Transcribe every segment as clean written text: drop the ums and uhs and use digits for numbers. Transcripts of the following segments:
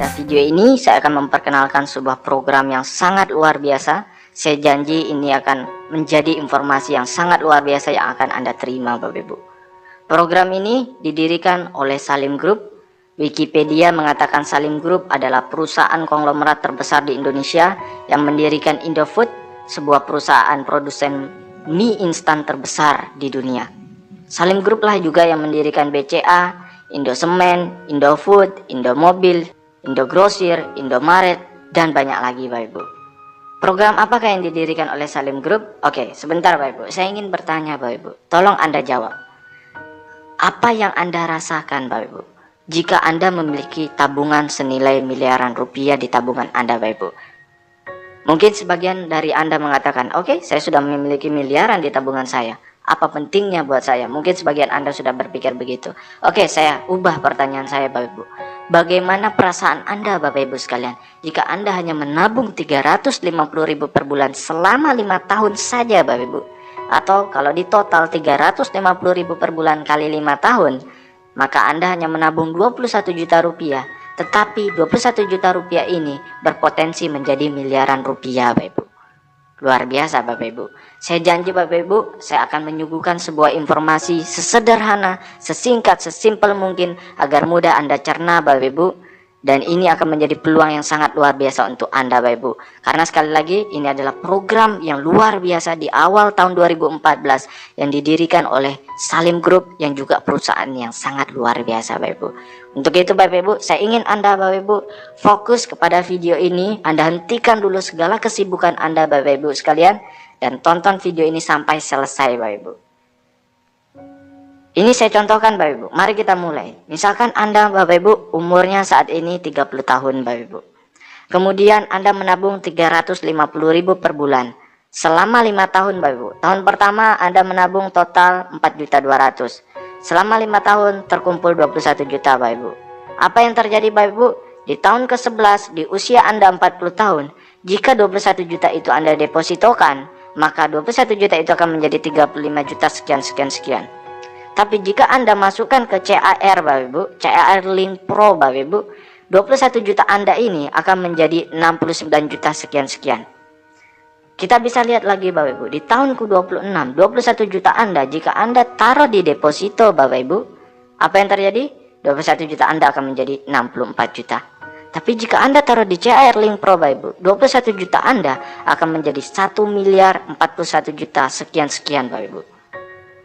Pada video ini saya akan memperkenalkan sebuah program yang sangat luar biasa. Saya janji ini akan menjadi informasi yang sangat luar biasa yang akan Anda terima, Bapak Ibu. Program ini didirikan oleh Salim Group. Wikipedia mengatakan Salim Group adalah perusahaan konglomerat terbesar di Indonesia yang mendirikan Indofood, sebuah perusahaan produsen mie instan terbesar di dunia. Salim Group lah juga yang mendirikan BCA, Indosemen, Indofood, Indomobil, Indogrosir, Indomaret, dan banyak lagi, Bapak Ibu. Program apakah yang didirikan oleh Salim Group? Oke, sebentar Bapak Ibu. Saya ingin bertanya Bapak Ibu. Tolong Anda jawab. Apa yang Anda rasakan Bapak Ibu jika Anda memiliki tabungan senilai miliaran rupiah di tabungan Anda, Bapak Ibu? Mungkin sebagian dari Anda mengatakan, oke, saya sudah memiliki miliaran di tabungan saya. Apa pentingnya buat saya? Mungkin sebagian Anda sudah berpikir begitu. Oke, saya ubah pertanyaan saya, Bapak Ibu. Bagaimana perasaan Anda, Bapak Ibu sekalian, jika Anda hanya menabung 350.000 per bulan selama 5 tahun saja, Bapak Ibu? Atau kalau di total 350.000 per bulan kali 5 tahun, maka Anda hanya menabung 21 juta rupiah. Tetapi 21 juta rupiah ini berpotensi menjadi miliaran rupiah, Bapak Ibu. Luar biasa Bapak Ibu. Saya janji Bapak Ibu, saya akan menyuguhkan sebuah informasi sesederhana, sesingkat, sesimpel mungkin agar mudah Anda cerna Bapak Ibu. Dan ini akan menjadi peluang yang sangat luar biasa untuk Anda Bapak Ibu. Karena sekali lagi ini adalah program yang luar biasa di awal tahun 2014 yang didirikan oleh Salim Group yang juga perusahaan yang sangat luar biasa Bapak Ibu. Untuk itu Bapak Ibu, saya ingin Anda Bapak Ibu fokus kepada video ini. Anda hentikan dulu segala kesibukan Anda Bapak Ibu sekalian dan tonton video ini sampai selesai Bapak Ibu. Ini saya contohkan Bapak Ibu. Mari kita mulai. Misalkan Anda Bapak Ibu umurnya saat ini 30 tahun Bapak Ibu. Kemudian Anda menabung 350.000 per bulan selama 5 tahun Bapak Ibu. Tahun pertama Anda menabung total 4.200.000. Selama 5 tahun terkumpul 21 juta Bapak Ibu. Apa yang terjadi Bapak Ibu? Di tahun ke-11 di usia Anda 40 tahun, jika 21 juta itu Anda depositokan, maka 21 juta itu akan menjadi 35 juta sekian. Tapi jika Anda masukkan ke CAR Bapak Ibu, CAR Link Pro Bapak Ibu, 21 juta Anda ini akan menjadi 69 juta sekian. Kita bisa lihat lagi Bapak Ibu, di tahun ke-26, 21 juta Anda jika Anda taruh di deposito Bapak Ibu, apa yang terjadi? 21 juta Anda akan menjadi 64 juta. Tapi jika Anda taruh di CAR Link Pro Bapak Ibu, 21 juta Anda akan menjadi 1.041 juta sekian Bapak Ibu.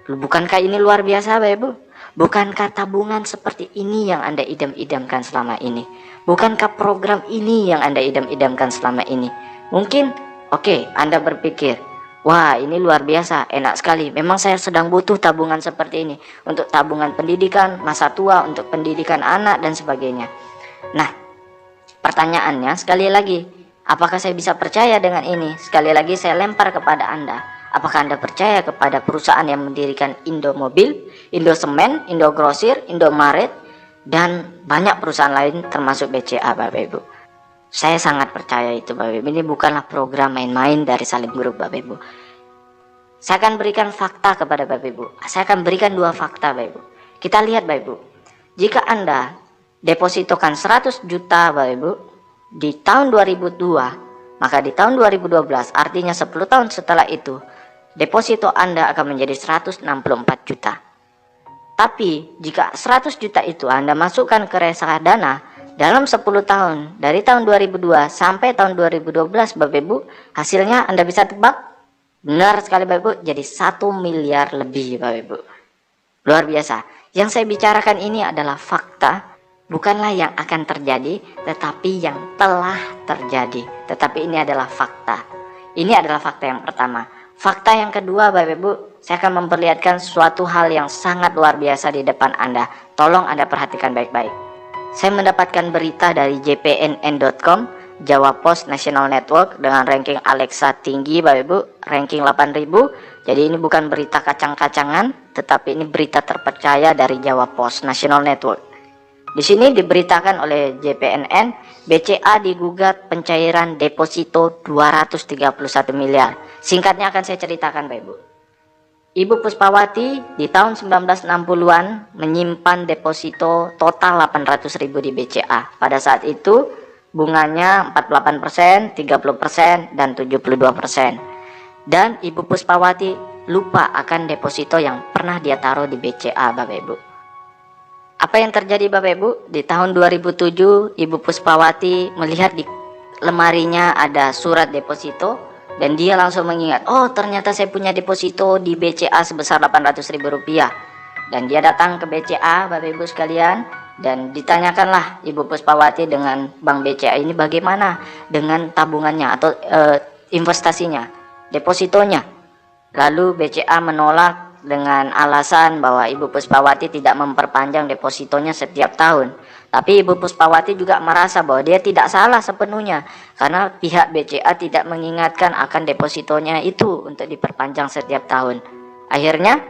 Bukankah ini luar biasa Bapak Ibu? Bukankah tabungan seperti ini yang Anda idam-idamkan selama ini? Bukankah program ini yang Anda idam-idamkan selama ini? Mungkin, oke, Anda berpikir, wah ini luar biasa, enak sekali. Memang saya sedang butuh tabungan seperti ini. Untuk tabungan pendidikan, masa tua, untuk pendidikan anak, dan sebagainya. Nah, pertanyaannya sekali lagi, apakah saya bisa percaya dengan ini? Sekali lagi saya lempar kepada Anda. Apakah Anda percaya kepada perusahaan yang mendirikan Indomobil, Indosemen, Indogrosir, Indomaret, dan banyak perusahaan lain termasuk BCA Bapak Ibu? Saya sangat percaya itu Bapak Ibu. Ini bukanlah program main-main dari Salim Group Bapak Ibu. Saya akan berikan fakta kepada Bapak Ibu. Saya akan berikan 2 fakta Bapak Ibu. Kita lihat Bapak Ibu. Jika Anda depositokan 100 juta Bapak Ibu di tahun 2002, maka di tahun 2012 artinya 10 tahun setelah itu deposito Anda akan menjadi 164 juta. Tapi jika 100 juta itu Anda masukkan ke reksadana dalam 10 tahun, dari tahun 2002 sampai tahun 2012 Bapak Ibu, hasilnya Anda bisa tebak? Benar sekali Bapak Ibu, jadi 1 miliar lebih Bapak Ibu. Luar biasa. Yang saya bicarakan ini adalah fakta, bukanlah yang akan terjadi, tetapi yang telah terjadi. Tetapi ini adalah fakta. Ini adalah fakta yang pertama. Fakta yang kedua Bapak Ibu, saya akan memperlihatkan suatu hal yang sangat luar biasa di depan Anda. Tolong Anda perhatikan baik-baik. Saya mendapatkan berita dari jpnn.com, Jawa Post National Network dengan ranking Alexa tinggi Bapak Ibu, ranking 8000. Jadi ini bukan berita kacang-kacangan, tetapi ini berita terpercaya dari Jawa Post National Network. Di sini diberitakan oleh JPNN, BCA digugat pencairan deposito 231 miliar. Singkatnya akan saya ceritakan Bapak Ibu. Ibu Puspawati di tahun 1960-an menyimpan deposito total 800.000 di BCA. Pada saat itu bunganya 48%, 30%, dan 72%. Dan Ibu Puspawati lupa akan deposito yang pernah dia taruh di BCA, Bapak Ibu. Apa yang terjadi Bapak Ibu? Di tahun 2007 Ibu Puspawati melihat di lemarinya ada surat deposito, dan dia langsung mengingat, oh ternyata saya punya deposito di BCA sebesar 800.000 rupiah. Dan dia datang ke BCA, Bapak Ibu sekalian, dan ditanyakanlah Ibu Puspawati dengan Bank BCA ini bagaimana dengan tabungannya atau investasinya, depositonya. Lalu BCA menolak dengan alasan bahwa Ibu Puspawati tidak memperpanjang depositonya setiap tahun. Tapi Ibu Puspawati juga merasa bahwa dia tidak salah sepenuhnya, karena pihak BCA tidak mengingatkan akan depositonya itu untuk diperpanjang setiap tahun. Akhirnya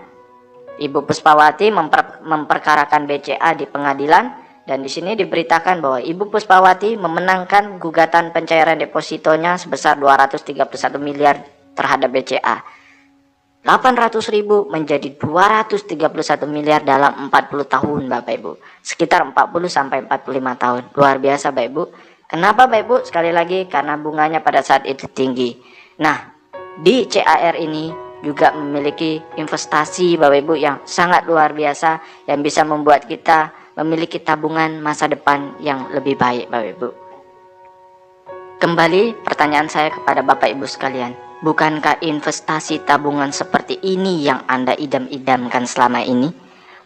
Ibu Puspawati memperkarakan BCA di pengadilan, dan di sini diberitakan bahwa Ibu Puspawati memenangkan gugatan pencairan depositonya sebesar 231 miliar terhadap BCA. 800.000 menjadi 231 miliar dalam 40 tahun Bapak Ibu. Sekitar 40 sampai 45 tahun. Luar biasa Bapak Ibu. Kenapa Bapak Ibu? Sekali lagi karena bunganya pada saat itu tinggi. Nah, di CAR ini juga memiliki investasi Bapak Ibu yang sangat luar biasa, yang bisa membuat kita memiliki tabungan masa depan yang lebih baik Bapak Ibu. Kembali pertanyaan saya kepada Bapak Ibu sekalian, bukankah investasi tabungan seperti ini yang Anda idam-idamkan selama ini?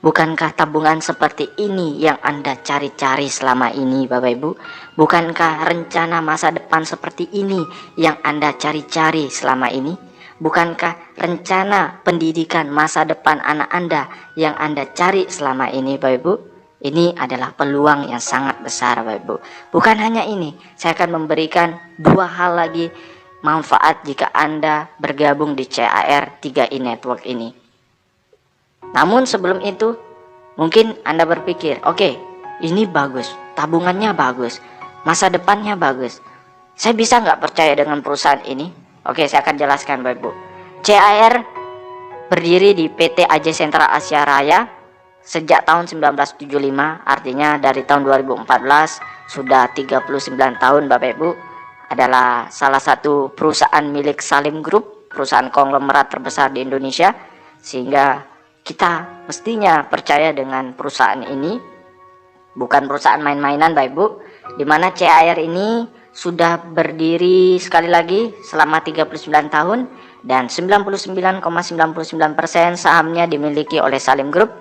Bukankah tabungan seperti ini yang Anda cari-cari selama ini Bapak Ibu? Bukankah rencana masa depan seperti ini yang Anda cari-cari selama ini? Bukankah rencana pendidikan masa depan anak Anda yang Anda cari selama ini Bapak Ibu? Ini adalah peluang yang sangat besar Bapak Ibu. Bukan hanya ini, saya akan memberikan dua hal lagi manfaat jika Anda bergabung di CAR 3i Network ini. Namun sebelum itu, mungkin Anda berpikir, oke, ini bagus, tabungannya bagus, masa depannya bagus. Saya bisa nggak percaya dengan perusahaan ini? Oke, saya akan jelaskan Bapak Ibu. CAR berdiri di PT AJ Sentral Asia Raya sejak tahun 1975, artinya dari tahun 2014 sudah 39 tahun Bapak Ibu. Adalah salah satu perusahaan milik Salim Group, perusahaan konglomerat terbesar di Indonesia, sehingga kita mestinya percaya dengan perusahaan ini, bukan perusahaan main-mainan Bapak Ibu, di mana CAR ini sudah berdiri sekali lagi selama 39 tahun dan 99,99% sahamnya dimiliki oleh Salim Group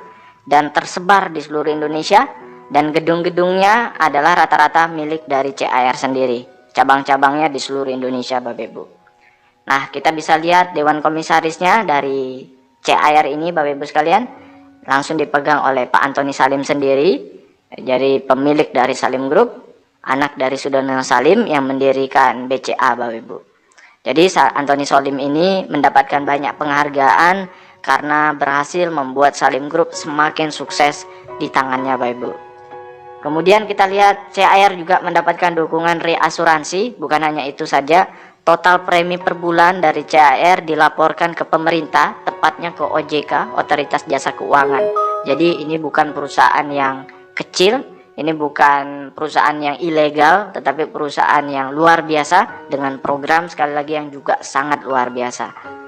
dan tersebar di seluruh Indonesia, dan gedung-gedungnya adalah rata-rata milik dari CAR sendiri, cabang-cabangnya di seluruh Indonesia Bapak Ibu. Nah, kita bisa lihat dewan komisarisnya dari CAR ini Bapak Ibu sekalian, langsung dipegang oleh Pak Antoni Salim sendiri, jadi pemilik dari Salim Group, anak dari Sudono Salim yang mendirikan BCA Bapak Ibu. Jadi Antoni Salim ini mendapatkan banyak penghargaan karena berhasil membuat Salim Group semakin sukses di tangannya Bapak Ibu. Kemudian kita lihat CAR juga mendapatkan dukungan reasuransi. Bukan hanya itu saja, total premi per bulan dari CAR dilaporkan ke pemerintah, tepatnya ke OJK, Otoritas Jasa Keuangan. Jadi ini bukan perusahaan yang kecil, ini bukan perusahaan yang ilegal, tetapi perusahaan yang luar biasa dengan program sekali lagi yang juga sangat luar biasa.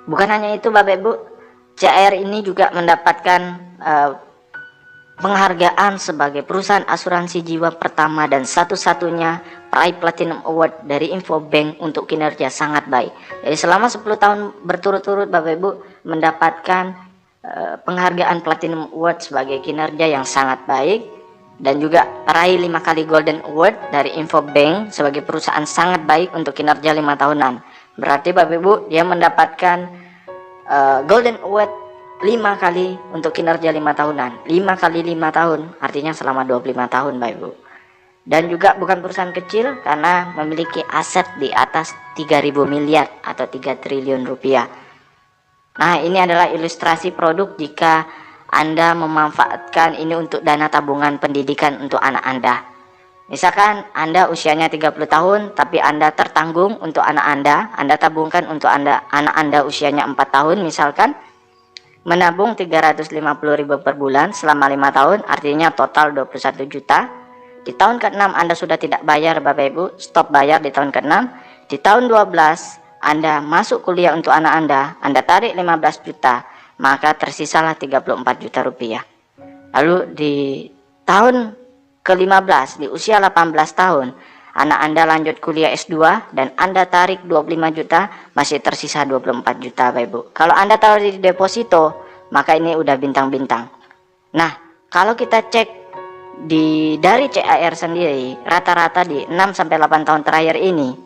Bukan hanya itu Bapak Ibu, CAR ini juga mendapatkan penghargaan sebagai perusahaan asuransi jiwa pertama dan satu-satunya peraih Platinum Award dari Infobank untuk kinerja sangat baik. Jadi selama 10 tahun berturut-turut Bapak Ibu mendapatkan penghargaan Platinum Award sebagai kinerja yang sangat baik, dan juga peraih 5 kali Golden Award dari Infobank sebagai perusahaan sangat baik untuk kinerja 5 tahunan. Berarti Bapak Ibu dia mendapatkan Golden Award 5 kali untuk kinerja 5 tahunan. 5 kali 5 tahun artinya selama 25 tahun Bapak Ibu. Dan juga bukan perusahaan kecil karena memiliki aset di atas 3.000 miliar atau 3 triliun rupiah. Nah, ini adalah ilustrasi produk jika Anda memanfaatkan ini untuk dana tabungan pendidikan untuk anak Anda. Misalkan Anda usianya 30 tahun, tapi Anda tertanggung untuk anak Anda tabungkan untuk anak Anda usianya 4 tahun misalkan, menabung 350.000 per bulan selama 5 tahun, artinya total 21 juta. Di tahun ke-6 Anda sudah tidak bayar Bapak Ibu, stop bayar di tahun ke-6. Di tahun 12 Anda masuk kuliah untuk anak Anda tarik 15 juta, maka tersisalah 34 juta rupiah. Lalu di tahun ke-15 di usia 18 tahun anak Anda lanjut kuliah S2 dan Anda tarik 25 juta, masih tersisa 24 juta Bapak Ibu. Kalau Anda taruh di deposito, maka ini udah bintang-bintang. Nah, kalau kita cek dari CAR sendiri, rata-rata di 6 sampai 8 tahun terakhir ini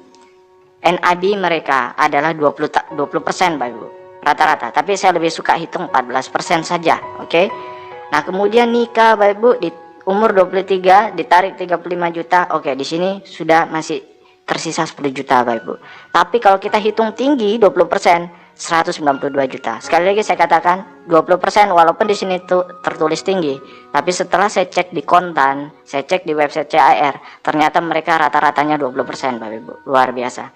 NAB mereka adalah 20% Bapak Ibu. Rata-rata, tapi saya lebih suka hitung 14% saja, oke? Nah, kemudian nikah Bapak Ibu di umur 23 ditarik 35 juta. Oke, di sini sudah masih tersisa 10 juta Bapak Ibu. Tapi kalau kita hitung tinggi 20%, 192 juta. Sekali lagi saya katakan 20% walaupun di sini tuh tertulis tinggi, tapi setelah saya cek di kontan, saya cek di website CAR, ternyata mereka rata-ratanya 20% Bapak Ibu. Luar biasa.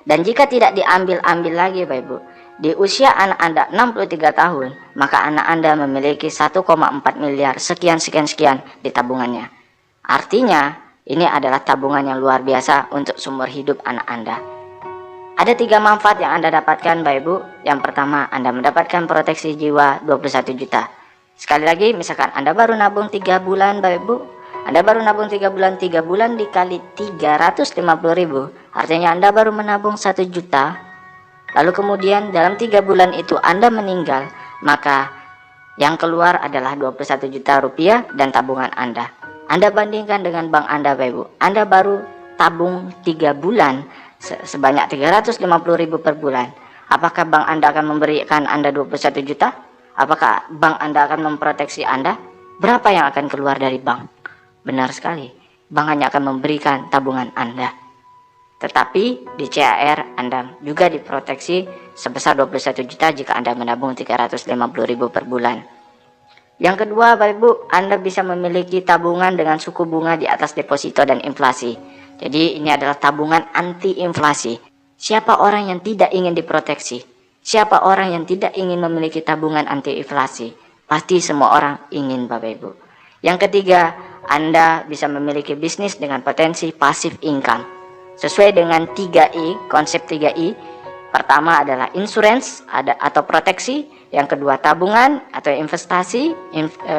Dan jika tidak diambil-ambil lagi Bapak Ibu, di usia anak Anda 63 tahun, maka anak Anda memiliki 1,4 miliar sekian di tabungannya. Artinya, ini adalah tabungan yang luar biasa untuk sumber hidup anak Anda. Ada 3 manfaat yang Anda dapatkan Bapak Ibu. Yang pertama, Anda mendapatkan proteksi jiwa 21 juta. Sekali lagi, misalkan Anda baru nabung 3 bulan Bapak Ibu, Anda baru nabung 3 bulan dikali 350.000, artinya Anda baru menabung 1 juta. Lalu kemudian dalam 3 bulan itu Anda meninggal, maka yang keluar adalah 21 juta rupiah dan tabungan Anda. Anda bandingkan dengan bank Anda Bapak Ibu. Anda baru tabung 3 bulan sebanyak 350.000 per bulan. Apakah bank Anda akan memberikan Anda 21 juta? Apakah bank Anda akan memproteksi Anda? Berapa yang akan keluar dari bank? Benar sekali, bank hanya akan memberikan tabungan Anda. Tetapi di CAR Anda juga diproteksi sebesar 21 juta jika Anda menabung 350.000 per bulan. Yang kedua Bapak Ibu, Anda bisa memiliki tabungan dengan suku bunga di atas deposito dan inflasi. Jadi ini adalah tabungan anti inflasi. Siapa orang yang tidak ingin diproteksi? Siapa orang yang tidak ingin memiliki tabungan anti inflasi? Pasti semua orang ingin Bapak Ibu. Yang ketiga, Anda bisa memiliki bisnis dengan potensi passive income. Sesuai dengan 3I, konsep 3I. Pertama adalah insurance atau proteksi, yang kedua tabungan atau investasi,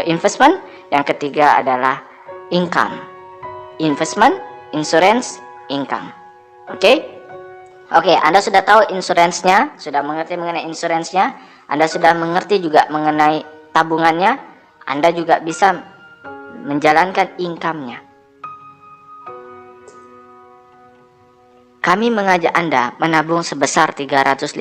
investment, yang ketiga adalah income. Investment, insurance, income. Oke? Oke, Anda sudah tahu insurance-nya, sudah mengerti mengenai insurance-nya, Anda sudah mengerti juga mengenai tabungannya, Anda juga bisa menjalankan income-nya. Kami mengajak Anda menabung sebesar 350.000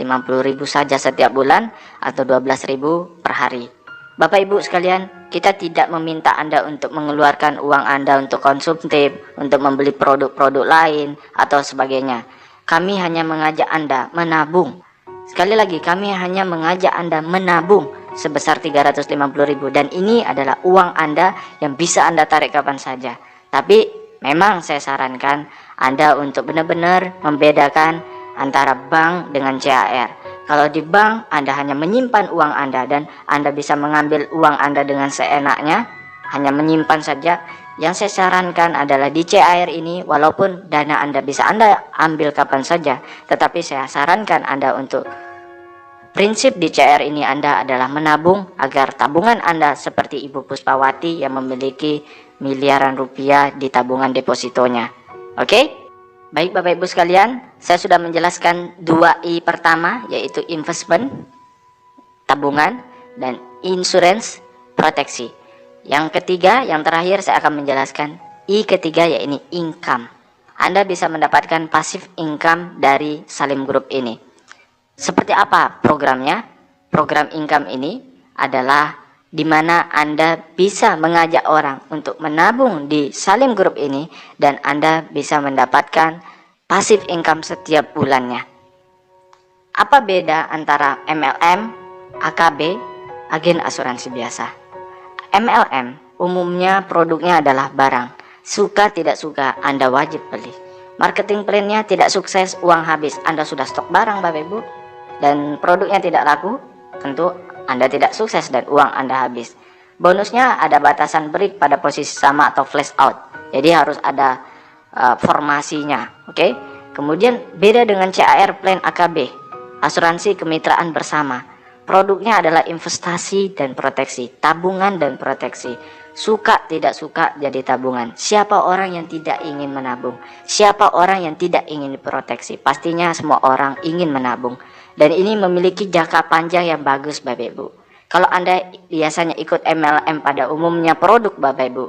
saja setiap bulan atau 12.000 per hari. Bapak Ibu sekalian, kita tidak meminta Anda untuk mengeluarkan uang Anda untuk konsumtif, untuk membeli produk-produk lain atau sebagainya. Kami hanya mengajak Anda menabung. Sekali lagi, kami hanya mengajak Anda menabung sebesar 350.000 dan ini adalah uang Anda yang bisa Anda tarik kapan saja. Tapi memang saya sarankan Anda untuk benar-benar membedakan antara bank dengan CAR. Kalau di bank Anda hanya menyimpan uang Anda dan Anda bisa mengambil uang Anda dengan seenaknya, hanya menyimpan saja. Yang saya sarankan adalah di CAR ini, walaupun dana Anda bisa Anda ambil kapan saja, tetapi saya sarankan Anda untuk prinsip di CAR ini Anda adalah menabung agar tabungan Anda seperti Ibu Puspawati yang memiliki miliaran rupiah di tabungan depositonya. Oke? Baik Bapak Ibu sekalian, saya sudah menjelaskan 2I pertama, yaitu investment, tabungan, dan insurance, proteksi. Yang ketiga, yang terakhir saya akan menjelaskan I ketiga, yaitu income. Anda bisa mendapatkan passive income dari Salim Group ini. Seperti apa programnya? Program income ini adalah di mana Anda bisa mengajak orang untuk menabung di Salim Group ini dan Anda bisa mendapatkan passive income setiap bulannya. Apa beda antara MLM, AKB, agen asuransi biasa? MLM umumnya produknya adalah barang. Suka tidak suka, Anda wajib beli. Marketing plan-nya tidak sukses, uang habis, Anda sudah stok barang Bapak Ibu, dan produknya tidak laku, tentu Anda tidak sukses dan uang Anda habis. Bonusnya ada batasan break pada posisi sama atau flash out, jadi harus ada formasinya. Oke. Kemudian beda dengan CAR plan AKB, asuransi kemitraan bersama. Produknya adalah investasi dan proteksi, tabungan dan proteksi. Suka tidak suka jadi tabungan. Siapa orang yang tidak ingin menabung? Siapa orang yang tidak ingin diproteksi? Pastinya semua orang ingin menabung. Dan ini memiliki jangka panjang yang bagus Bapak Ibu. Kalau Anda biasanya ikut MLM pada umumnya produk Bapak Ibu,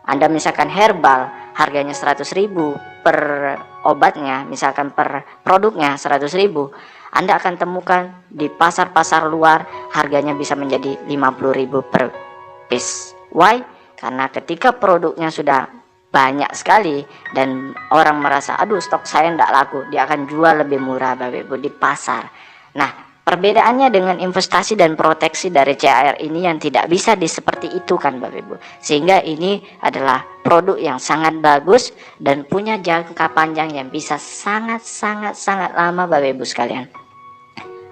Anda misalkan herbal harganya 100.000 per obatnya, misalkan per produknya 100.000, Anda akan temukan di pasar-pasar luar harganya bisa menjadi 50.000 per piece. Why? Karena ketika produknya sudah banyak sekali dan orang merasa aduh stok saya tidak laku, dia akan jual lebih murah Bapak Ibu di pasar. Nah, perbedaannya dengan investasi dan proteksi dari CAR ini yang tidak bisa seperti itu kan Bapak Ibu. Sehingga ini adalah produk yang sangat bagus dan punya jangka panjang yang bisa sangat lama Bapak Ibu sekalian.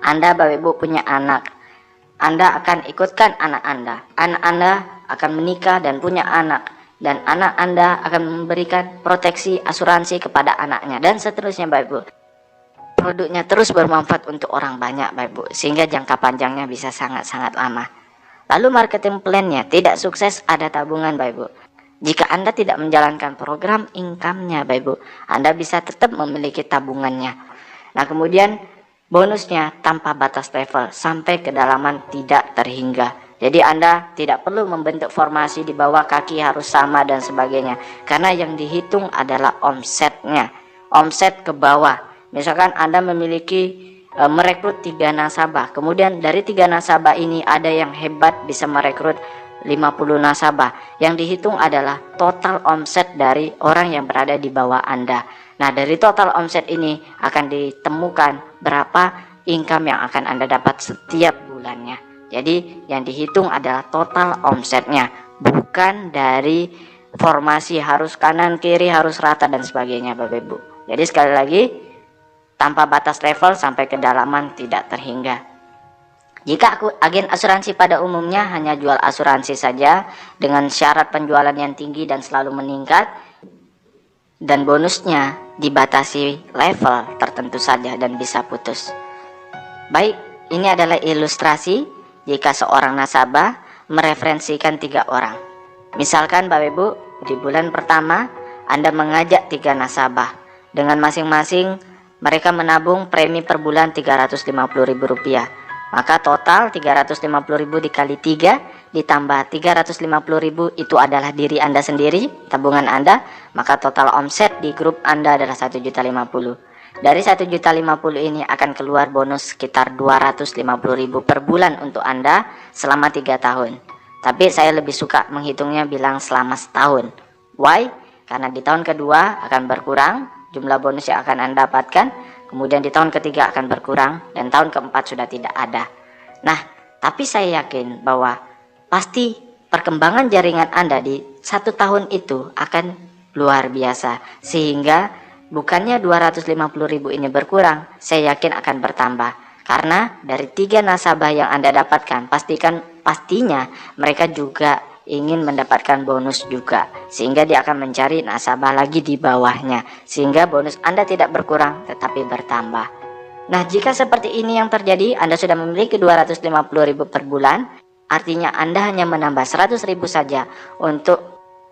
Anda Bapak Ibu punya anak, Anda akan ikutkan anak Anda akan menikah dan punya anak, dan anak Anda akan memberikan proteksi asuransi kepada anaknya dan seterusnya Bapak Ibu. Produknya terus bermanfaat untuk orang banyak Bapak Ibu, sehingga jangka panjangnya bisa sangat lama. Lalu marketing plan-nya tidak sukses, ada tabungan Bapak Ibu. Jika Anda tidak menjalankan program income-nya Bapak Ibu, Anda bisa tetap memiliki tabungannya. Nah, kemudian bonusnya tanpa batas level sampai kedalaman tidak terhingga. Jadi Anda tidak perlu membentuk formasi di bawah kaki harus sama dan sebagainya, karena yang dihitung adalah omsetnya, omset ke bawah. Misalkan Anda memiliki merekrut 3 nasabah, kemudian dari 3 nasabah ini ada yang hebat bisa merekrut 50 nasabah, yang dihitung adalah total omset dari orang yang berada di bawah Anda. Nah, dari total omset ini akan ditemukan berapa income yang akan Anda dapat setiap bulannya. Jadi yang dihitung adalah total omsetnya, bukan dari formasi harus kanan kiri harus rata dan sebagainya Bapak Ibu. Jadi sekali lagi, tanpa batas level sampai kedalaman tidak terhingga. Jika agen asuransi pada umumnya hanya jual asuransi saja dengan syarat penjualan yang tinggi dan selalu meningkat, dan bonusnya dibatasi level tertentu saja dan bisa putus. Baik, ini adalah ilustrasi jika seorang nasabah mereferensikan 3 orang. Misalkan Bapak Ibu, di bulan pertama Anda mengajak 3 nasabah dengan masing-masing mereka menabung premi per bulan Rp350.000. Maka total 350.000 dikali 3 ditambah 350.000 itu adalah diri Anda sendiri, tabungan Anda, maka total omset di grup Anda adalah 1.050.000. Dari 1.050.000 ini akan keluar bonus sekitar 250.000 per bulan untuk Anda selama 3 tahun. Tapi saya lebih suka menghitungnya bilang selama setahun. Why? Karena di tahun kedua akan berkurang jumlah bonus yang akan Anda dapatkan, kemudian di tahun ketiga akan berkurang, dan tahun keempat sudah tidak ada. Nah, tapi saya yakin bahwa pasti perkembangan jaringan Anda di 1 tahun itu akan luar biasa, sehingga bukannya 250.000 ini berkurang, saya yakin akan bertambah. Karena dari 3 nasabah yang Anda dapatkan, pastinya mereka juga ingin mendapatkan bonus juga, sehingga dia akan mencari nasabah lagi di bawahnya, sehingga bonus Anda tidak berkurang tetapi bertambah. Nah, jika seperti ini yang terjadi, Anda sudah memiliki 250.000 per bulan, artinya Anda hanya menambah 100.000 saja untuk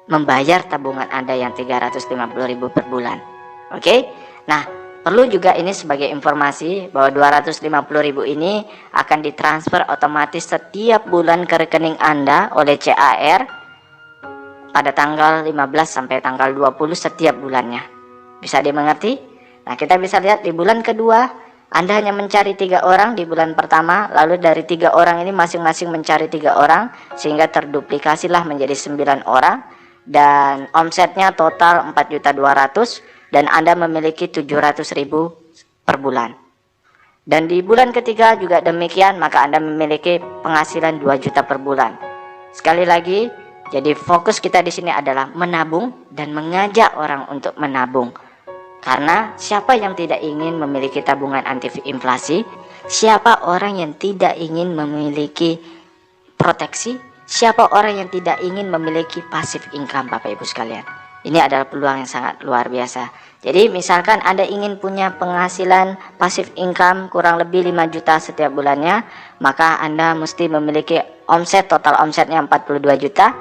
membayar tabungan Anda yang 350.000 per bulan. Oke, nah perlu juga ini sebagai informasi bahwa 250.000 ini akan ditransfer otomatis setiap bulan ke rekening Anda oleh CAR pada tanggal 15 sampai tanggal 20 setiap bulannya. Bisa dimengerti? Nah, kita bisa lihat di bulan kedua Anda hanya mencari 3 orang di bulan pertama, lalu dari 3 orang ini masing-masing mencari 3 orang sehingga terduplikasilah menjadi 9 orang, dan omsetnya total 4.200.000 dan Anda memiliki 700.000 per bulan. Dan di bulan ketiga juga demikian, maka Anda memiliki penghasilan 2 juta per bulan. Sekali lagi, Jadi fokus kita di sini adalah menabung dan mengajak orang untuk menabung. Karena siapa yang tidak ingin memiliki tabungan anti inflasi? Siapa orang yang tidak ingin memiliki proteksi? Siapa orang yang tidak ingin memiliki passive income, Bapak Ibu sekalian? Ini adalah peluang yang sangat luar biasa. Jadi misalkan Anda ingin punya penghasilan passive income kurang lebih 5 juta setiap bulannya, maka Anda mesti memiliki omset, total omsetnya 42 juta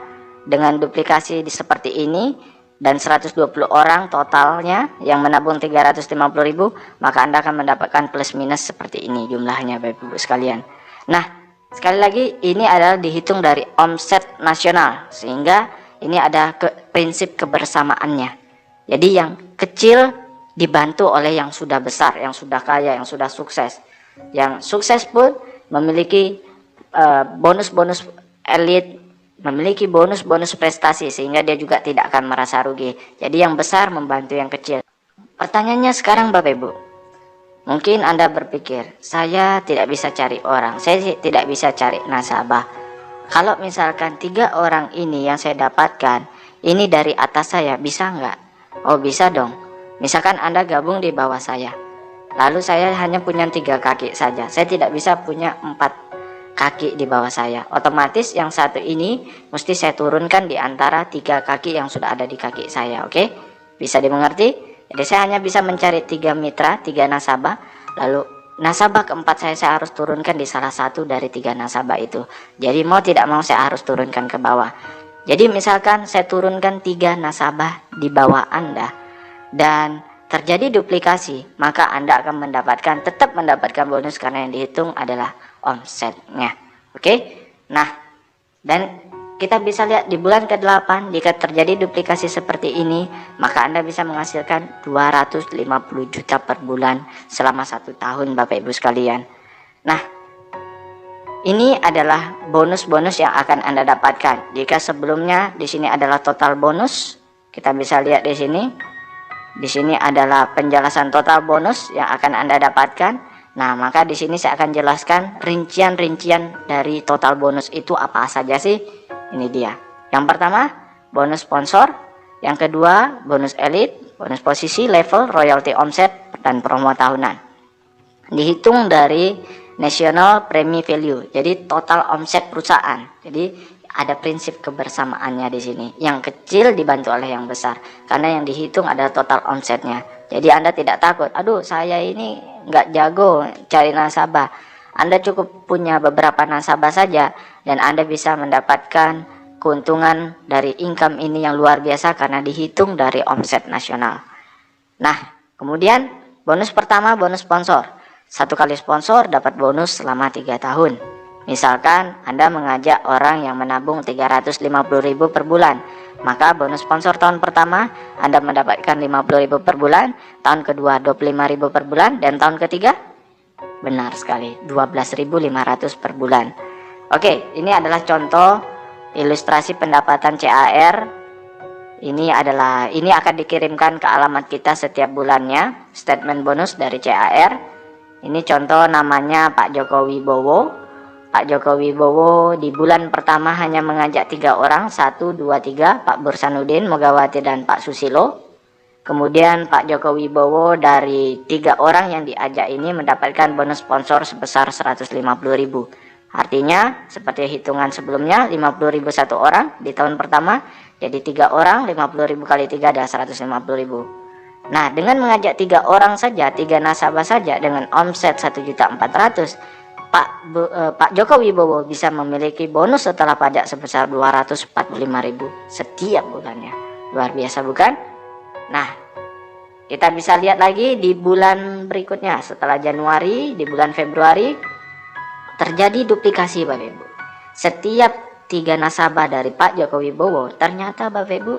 dengan duplikasi seperti ini, dan 120 orang totalnya yang menabung 350.000, maka Anda akan mendapatkan plus minus seperti ini jumlahnya, Bapak Ibu sekalian. Nah, sekali lagi ini adalah dihitung dari omset nasional, sehingga ini ada prinsip kebersamaannya. Jadi yang kecil dibantu oleh yang sudah besar, yang sudah kaya, yang sudah sukses. Yang sukses pun memiliki bonus-bonus elit, memiliki bonus-bonus prestasi, sehingga dia juga tidak akan merasa rugi. Jadi yang besar membantu yang kecil. Pertanyaannya sekarang, Bapak Ibu, mungkin Anda berpikir, saya tidak bisa cari orang, saya tidak bisa cari nasabah. Kalau misalkan 3 orang ini yang saya dapatkan, ini dari atas saya, bisa nggak? Oh, bisa dong. Misalkan Anda gabung di bawah saya, lalu saya hanya punya 3 kaki saja, saya tidak bisa punya 4 kaki di bawah saya. Otomatis yang satu ini mesti saya turunkan di antara 3 kaki yang sudah ada di kaki saya. Oke, bisa dimengerti? Jadi saya hanya bisa mencari 3 mitra, 3 nasabah, lalu nasabah keempat saya harus turunkan di salah satu dari 3 nasabah itu. Jadi mau tidak mau saya harus turunkan ke bawah. Jadi misalkan saya turunkan 3 nasabah di bawah Anda dan terjadi duplikasi, maka Anda akan tetap mendapatkan bonus karena yang dihitung adalah omsetnya. Oke. Nah, dan kita bisa lihat di bulan ke-8, jika terjadi duplikasi seperti ini, maka Anda bisa menghasilkan 250 juta per bulan selama 1 tahun, Bapak Ibu sekalian. Nah, ini adalah bonus-bonus yang akan Anda dapatkan. Jika sebelumnya di sini adalah total bonus, kita bisa lihat di sini. Di sini adalah penjelasan total bonus yang akan Anda dapatkan. Nah, maka di sini saya akan jelaskan rincian-rincian dari total bonus itu apa saja sih. Ini dia. Yang pertama, bonus sponsor. Yang kedua, bonus elit, bonus posisi, level, royalty omset, dan promo tahunan. Dihitung dari national premi value. Jadi total omset perusahaan. Jadi ada prinsip kebersamaannya di sini. Yang kecil dibantu oleh yang besar. Karena yang dihitung adalah total omsetnya. Jadi Anda tidak takut, aduh saya ini nggak jago cari nasabah. Anda cukup punya beberapa nasabah saja dan Anda bisa mendapatkan keuntungan dari income ini yang luar biasa karena dihitung dari omset nasional. Nah, kemudian bonus pertama, bonus sponsor. 1 kali sponsor dapat bonus selama 3 tahun. Misalkan Anda mengajak orang yang menabung 350.000 per bulan, maka bonus sponsor tahun pertama Anda mendapatkan 50.000 per bulan, tahun kedua 25.000 per bulan, dan tahun ketiga benar sekali 12.500 per bulan. Oke, ini adalah contoh ilustrasi pendapatan CAR. Ini akan dikirimkan ke alamat kita setiap bulannya, statement bonus dari CAR. Ini contoh, namanya Pak Joko Wibowo. Pak Joko Wibowo di bulan pertama hanya mengajak 3 orang, 1, 2, 3, Pak Bursanuddin, Mogawati, dan Pak Susilo. Kemudian Pak Joko Wibowo dari 3 orang yang diajak ini mendapatkan bonus sponsor sebesar 150.000. Artinya seperti hitungan sebelumnya, 50.000 1 orang di tahun pertama, jadi 3 orang, 50.000 kali 3 adalah 150.000. Nah, dengan mengajak 3 orang saja, 3 nasabah saja dengan omset 1.400.000, Pak Joko Wibowo bisa memiliki bonus setelah pajak sebesar 245.000 setiap bulannya. Luar biasa bukan? Nah, kita bisa lihat lagi di bulan berikutnya. Setelah Januari, di bulan Februari terjadi duplikasi, Bapak Ibu. Setiap 3 nasabah dari Pak Joko Wibowo, ternyata Bapak Ibu,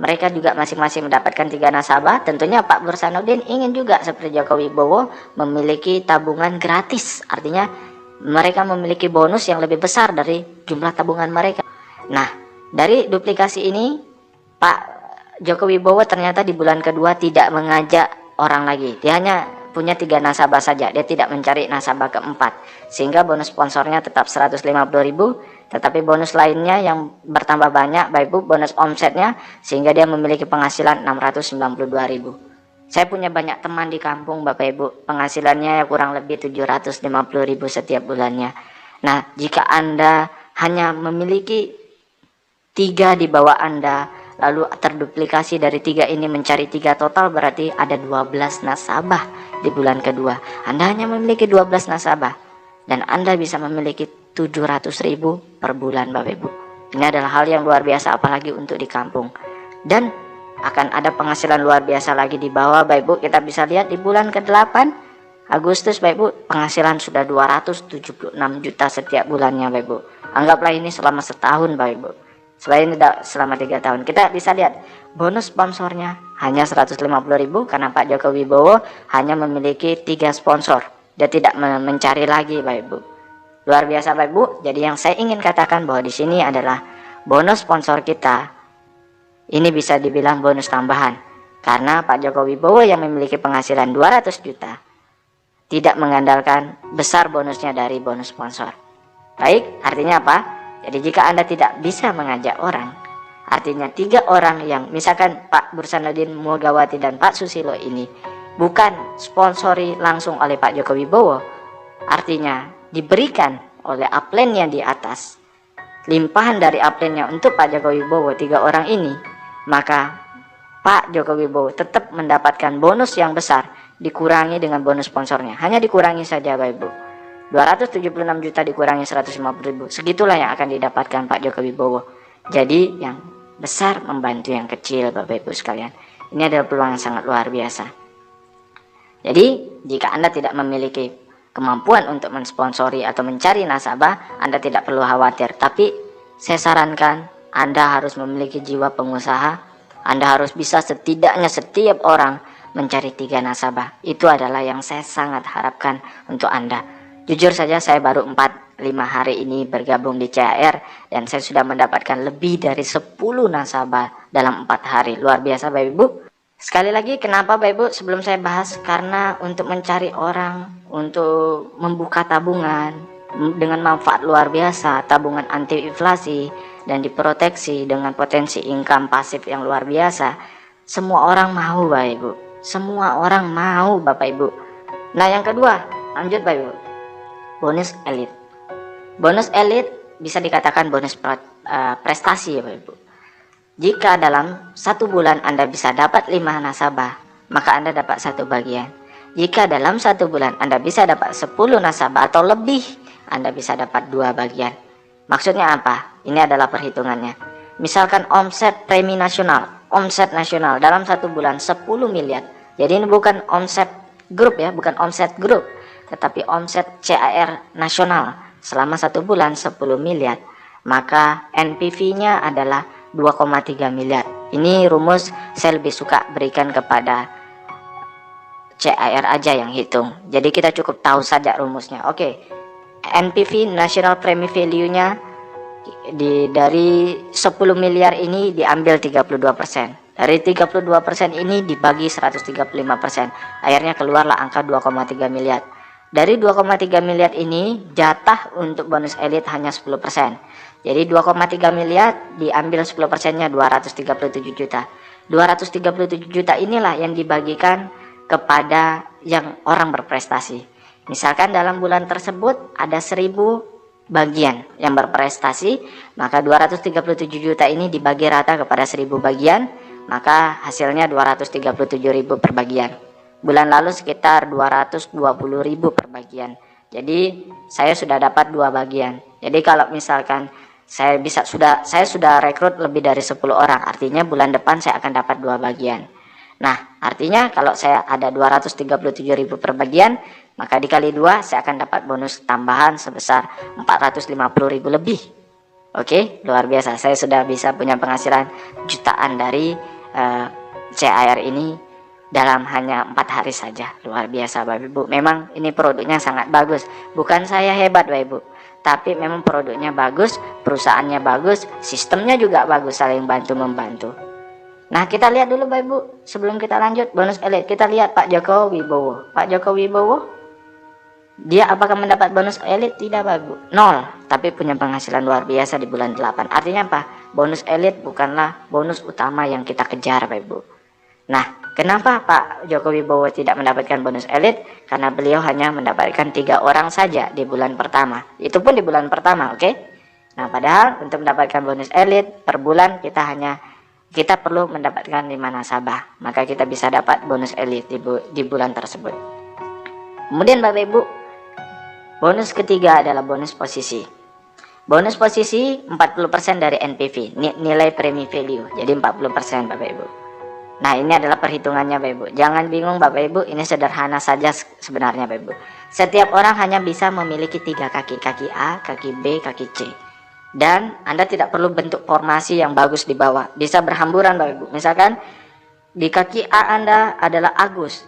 mereka juga masing-masing mendapatkan 3 nasabah. Tentunya Pak Bursanuddin ingin juga seperti Joko Wibowo memiliki tabungan gratis. Artinya mereka memiliki bonus yang lebih besar dari jumlah tabungan mereka. Nah, dari duplikasi ini Pak Joko Wibowo ternyata di bulan kedua tidak mengajak orang lagi. Dia hanya punya 3 nasabah saja, dia tidak mencari nasabah keempat, sehingga bonus sponsornya tetap 150.000, tetapi bonus lainnya yang bertambah banyak Bapak Ibu, bonus omsetnya, sehingga dia memiliki penghasilan 692.000. Saya punya banyak teman di kampung Bapak Ibu, penghasilannya kurang lebih 750.000 setiap bulannya. Nah, jika Anda hanya memiliki 3 di bawah Anda, lalu terduplikasi dari 3 ini mencari 3 total, berarti ada 12 nasabah di bulan kedua. Anda hanya memiliki 12 nasabah dan Anda bisa memiliki 700.000 per bulan Bapak Ibu. Ini adalah hal yang luar biasa, apalagi untuk di kampung. Dan akan ada penghasilan luar biasa lagi di bawah Bapak Ibu. Kita bisa lihat di bulan ke-8 Agustus Bapak Ibu, penghasilan sudah 276 juta setiap bulannya Bapak Ibu. Anggaplah ini selama setahun Bapak Ibu. Selain tidak selama 3 tahun, kita bisa lihat bonus sponsornya hanya 150.000 karena Pak Joko Wibowo hanya memiliki 3 sponsor. Dia tidak mencari lagi Bapak Ibu. Luar biasa Bapak Ibu. Jadi yang saya ingin katakan bahwa di sini adalah bonus sponsor kita ini bisa dibilang bonus tambahan, karena Pak Joko Wibowo yang memiliki penghasilan 200 juta tidak mengandalkan besar bonusnya dari bonus sponsor. Baik, artinya apa? Jadi jika Anda tidak bisa mengajak orang, artinya 3 orang yang misalkan Pak Burhanuddin Mulyawati dan Pak Susilo ini bukan sponsori langsung oleh Pak Joko Wibowo, artinya diberikan oleh upline yang di atas, limpahan dari upline-nya untuk Pak Joko Wibowo 3 orang ini, maka Pak Joko Wibowo tetap mendapatkan bonus yang besar, dikurangi dengan bonus sponsornya. Hanya dikurangi saja Bapak Ibu. 276 juta dikurangi 150.000, segitulah yang akan didapatkan Pak Joko Wibowo. Jadi yang besar membantu yang kecil Bapak Ibu sekalian. Ini adalah peluang yang sangat luar biasa. Jadi jika Anda tidak memiliki kemampuan untuk mensponsori atau mencari nasabah, Anda tidak perlu khawatir. Tapi saya sarankan Anda harus memiliki jiwa pengusaha. Anda harus bisa setidaknya setiap orang mencari 3 nasabah. Itu adalah yang saya sangat harapkan untuk Anda. Jujur saja saya baru 4-5 hari ini bergabung di CAR dan saya sudah mendapatkan lebih dari 10 nasabah dalam 4 hari. Luar biasa Bapak Ibu. Sekali lagi kenapa Bapak Ibu sebelum saya bahas, karena untuk mencari orang untuk membuka tabungan dengan manfaat luar biasa, tabungan anti inflasi dan diproteksi dengan potensi income pasif yang luar biasa. Semua orang mau Bapak Ibu. Semua orang mau Bapak Ibu. Nah yang kedua, lanjut Bapak Ibu. Bonus elit. Bonus elit bisa dikatakan bonus prestasi ya Bapak Ibu. Jika dalam 1 bulan Anda bisa dapat 5 nasabah, maka Anda dapat 1 bagian. Jika dalam 1 bulan Anda bisa dapat 10 nasabah atau lebih, Anda bisa dapat 2 bagian. Maksudnya apa? Ini adalah perhitungannya. Misalkan omset premi nasional, omset nasional dalam 1 bulan 10 miliar. Jadi ini bukan omset grup ya, bukan omset grup, tetapi omset CAR nasional selama 1 bulan 10 miliar, maka NPV-nya adalah 2,3 miliar. Ini rumus saya lebih suka berikan kepada CAR aja yang hitung. Jadi kita cukup tahu saja rumusnya. Oke. NPV National Premi Value-nya dari 10 miliar ini diambil 32%. Dari 32% ini dibagi 135%. Akhirnya keluarlah angka 2,3 miliar. Dari 2,3 miliar ini jatah untuk bonus elit hanya 10%. Jadi 2,3 miliar diambil 10%-nya 237 juta. 237 juta inilah yang dibagikan kepada yang orang berprestasi. Misalkan dalam bulan tersebut ada 1000 bagian yang berprestasi, maka 237 juta ini dibagi rata kepada 1000 bagian, maka hasilnya 237.000 per bagian. Bulan lalu sekitar 220.000 per bagian. Jadi saya sudah dapat 2 bagian. Jadi kalau misalkan saya sudah rekrut lebih dari 10 orang, artinya bulan depan saya akan dapat 2 bagian. Nah, artinya kalau saya ada 237.000 per bagian, maka dikali 2 saya akan dapat bonus tambahan sebesar 450.000 lebih. Oke, luar biasa. Saya sudah bisa punya penghasilan jutaan dari CAR ini dalam hanya 4 hari saja. Luar biasa Bapak Ibu. Memang ini produknya sangat bagus. Bukan saya hebat Bapak Ibu, tapi memang produknya bagus, perusahaannya bagus, sistemnya juga bagus, saling bantu membantu. Nah, kita lihat dulu Bapak Ibu, sebelum kita lanjut bonus elit, kita lihat Pak Joko Wibowo. Pak Joko Wibowo, dia apakah mendapat bonus elit? Tidak Bapak Ibu, 0, tapi punya penghasilan luar biasa di bulan 8. Artinya apa? Bonus elit bukanlah bonus utama yang kita kejar Bapak Ibu. Nah, kenapa Pak Joko Wibowo tidak mendapatkan bonus elit? Karena beliau hanya mendapatkan 3 orang saja di bulan pertama. Itu pun di bulan pertama, oke? Nah, padahal untuk mendapatkan bonus elit per bulan kita perlu mendapatkan 5 nasabah. Maka kita bisa dapat bonus elit di bulan tersebut. Kemudian Bapak Ibu, bonus ketiga adalah bonus posisi. Bonus posisi 40% dari NPV, nilai premi value. Jadi 40% Bapak Ibu. Nah, ini adalah perhitungannya Bapak Ibu. Jangan bingung Bapak Ibu, ini sederhana saja sebenarnya Bapak Ibu. Setiap orang hanya bisa memiliki 3 kaki, kaki A, kaki B, kaki C. Dan Anda tidak perlu bentuk formasi yang bagus di bawah. Bisa berhamburan Bapak Ibu. Misalkan di kaki A Anda adalah Agus,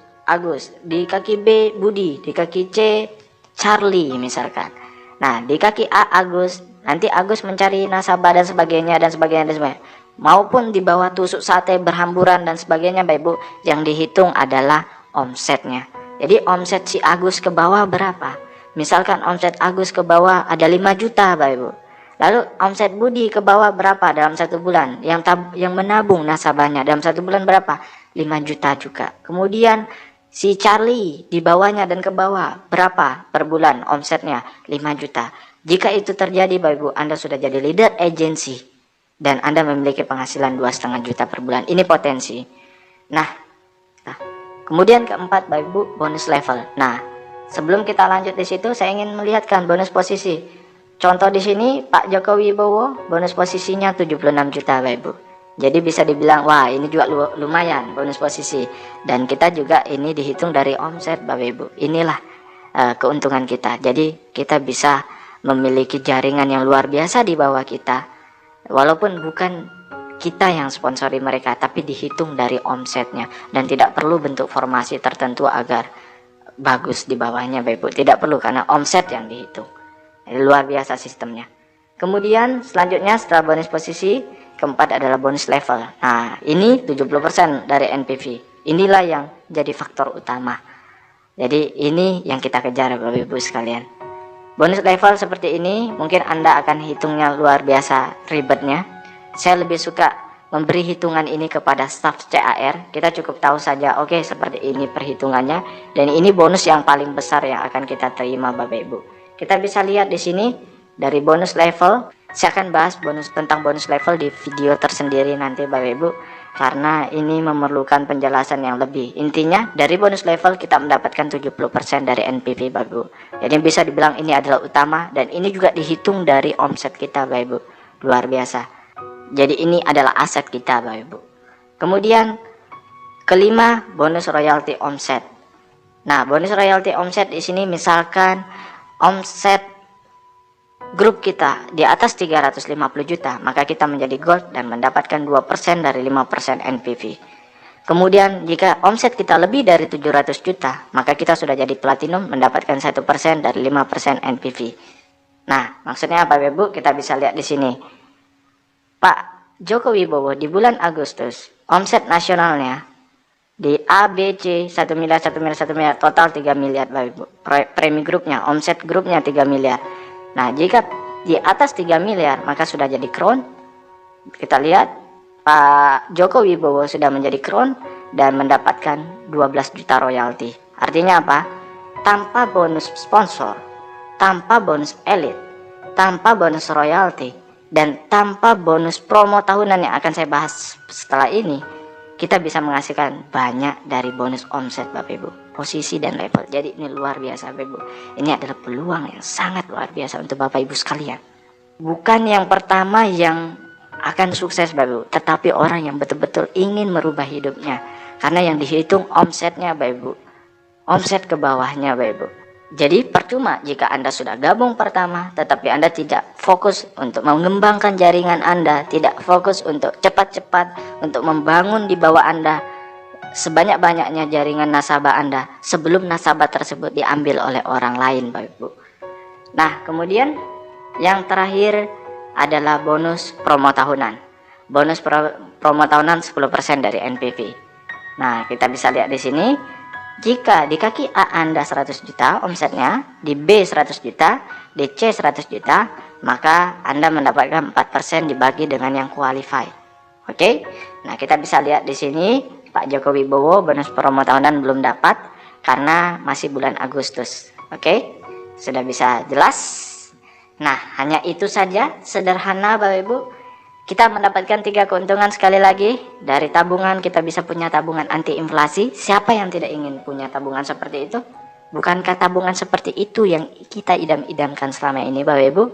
di kaki B Budi, di kaki C Charlie misalkan. Nah, di kaki A Agus, nanti Agus mencari nasabah dan sebagainya dan sebagainya dan sebagainya. Maupun di bawah tusuk sate berhamburan dan sebagainya Bapak Ibu, yang dihitung adalah omsetnya. Jadi omset si Agus ke bawah berapa? Misalkan omset Agus ke bawah ada 5 juta Bapak Ibu. Lalu omset Budi ke bawah berapa dalam 1 bulan? Yang menabung nasabahnya dalam 1 bulan berapa? 5 juta juga. Kemudian si Charlie di bawahnya dan ke bawah berapa per bulan omsetnya? 5 juta. Jika itu terjadi Bapak Ibu, Anda sudah jadi leader agency dan Anda memiliki penghasilan 2,5 juta per bulan. Ini potensi. Nah, kemudian keempat Bapak Ibu, bonus level. Nah, sebelum kita lanjut di situ, saya ingin melihatkan bonus posisi. Contoh di sini Pak Joko Wibowo bonus posisinya 76 juta Bapak Ibu. Jadi bisa dibilang wah ini juga lumayan bonus posisi. Dan kita juga ini dihitung dari omset Bapak Ibu. Inilah keuntungan kita. Jadi kita bisa memiliki jaringan yang luar biasa di bawah kita. Walaupun bukan kita yang sponsori mereka, tapi dihitung dari omsetnya. Dan tidak perlu bentuk formasi tertentu agar bagus di bawahnya Bapak Ibu. Tidak perlu karena omset yang dihitung. Luar biasa sistemnya. Kemudian selanjutnya setelah bonus posisi, keempat adalah bonus level. Nah, ini 70% dari NPV. Inilah yang jadi faktor utama. Jadi ini yang kita kejar Bapak Ibu sekalian. Bonus level seperti ini mungkin Anda akan hitungnya luar biasa ribetnya. Saya lebih suka memberi hitungan ini kepada staf CAR. Kita cukup tahu saja, oke, seperti ini perhitungannya, dan ini bonus yang paling besar yang akan kita terima Bapak Ibu. Kita bisa lihat di sini dari bonus level. Saya akan bahas tentang bonus level di video tersendiri nanti Bapak Ibu, karena ini memerlukan penjelasan yang lebih. Intinya dari bonus level kita mendapatkan 70% dari NPV Bapak Ibu. Jadi bisa dibilang ini adalah utama, dan ini juga dihitung dari omset kita Bapak Ibu. Luar biasa. Jadi ini adalah aset kita Bapak Ibu. Kemudian kelima, bonus royalti omset. Nah, bonus royalti omset di sini misalkan omset grup kita di atas 350 juta, maka kita menjadi gold dan mendapatkan 2% dari 5% NPV. Kemudian jika omset kita lebih dari 700 juta, maka kita sudah jadi platinum, mendapatkan 1% dari 5% NPV. Nah, maksudnya apa Bapak Ibu? Kita bisa lihat di sini. Pak Joko Wibowo di bulan Agustus, omset nasionalnya di A, B, C 1 miliar, 1 miliar, 1 miliar, total 3 miliar Bapak Ibu. Premi grupnya, omset grupnya 3 miliar. Nah, jika di atas 3 miliar maka sudah jadi crown. Kita lihat Pak Joko Wibowo sudah menjadi crown dan mendapatkan 12 juta royalti. Artinya apa? Tanpa bonus sponsor, tanpa bonus elit, tanpa bonus royalti, dan tanpa bonus promo tahunan yang akan saya bahas setelah ini, kita bisa menghasilkan banyak dari bonus omset Bapak Ibu, posisi dan level. Jadi ini luar biasa Bapak Ibu. Ini adalah peluang yang sangat luar biasa untuk Bapak Ibu sekalian. Bukan yang pertama yang akan sukses Bapak Ibu, tetapi orang yang betul-betul ingin merubah hidupnya. Karena yang dihitung omsetnya Bapak Ibu, omset ke bawahnya Bapak Ibu. Jadi percuma jika Anda sudah gabung pertama, tetapi Anda tidak fokus untuk mengembangkan jaringan Anda, tidak fokus untuk cepat-cepat untuk membangun di bawah Anda sebanyak-banyaknya jaringan nasabah Anda sebelum nasabah tersebut diambil oleh orang lain Bapak Ibu. Nah, kemudian yang terakhir adalah bonus promo tahunan. Bonus promo tahunan 10% dari NPV. Nah, kita bisa lihat di sini, jika di kaki A Anda 100 juta omsetnya, di B 100 juta, di C 100 juta, maka Anda mendapatkan 4% dibagi dengan yang qualify. Oke. Nah, kita bisa lihat di sini Pak Joko Wibowo bonus promo tahunan belum dapat karena masih bulan Agustus. Oke. Sudah bisa jelas. Nah, hanya itu saja, sederhana Bapak Ibu. Kita mendapatkan 3 keuntungan sekali lagi. Dari tabungan kita bisa punya tabungan anti inflasi. Siapa yang tidak ingin punya tabungan seperti itu? Bukankah tabungan seperti itu yang kita idam-idamkan selama ini Bapak Ibu?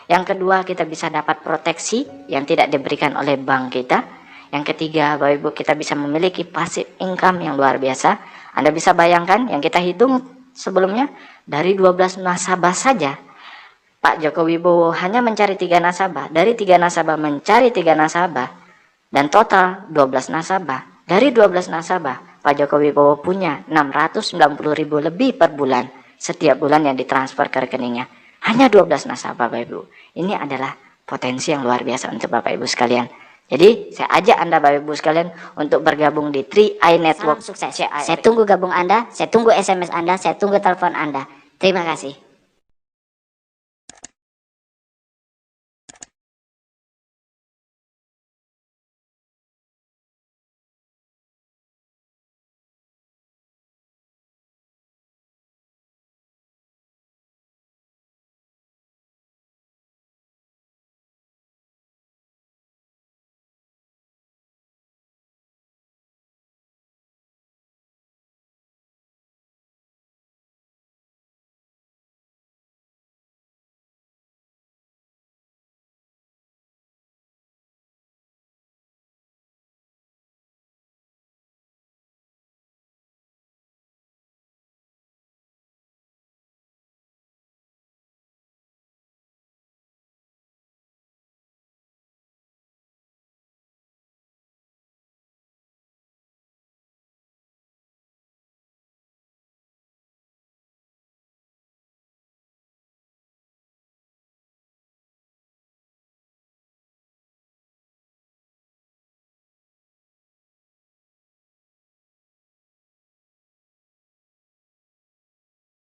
Yang kedua, kita bisa dapat proteksi yang tidak diberikan oleh bank kita. Yang ketiga Bapak Ibu, kita bisa memiliki passive income yang luar biasa. Anda bisa bayangkan yang kita hitung sebelumnya, dari 12 nasabah saja Pak Joko Wibowo hanya mencari 3 nasabah, dari 3 nasabah mencari 3 nasabah, dan total 12 nasabah. Dari 12 nasabah, Pak Joko Wibowo punya 690.000 lebih per bulan, setiap bulan yang ditransfer ke rekeningnya. Hanya 12 nasabah Bapak Ibu. Ini adalah potensi yang luar biasa untuk Bapak Ibu sekalian. Jadi saya ajak Anda Bapak Ibu sekalian untuk bergabung di 3i Network. Salam sukses. Saya tunggu gabung Anda, saya tunggu SMS Anda, saya tunggu telepon Anda. Terima kasih.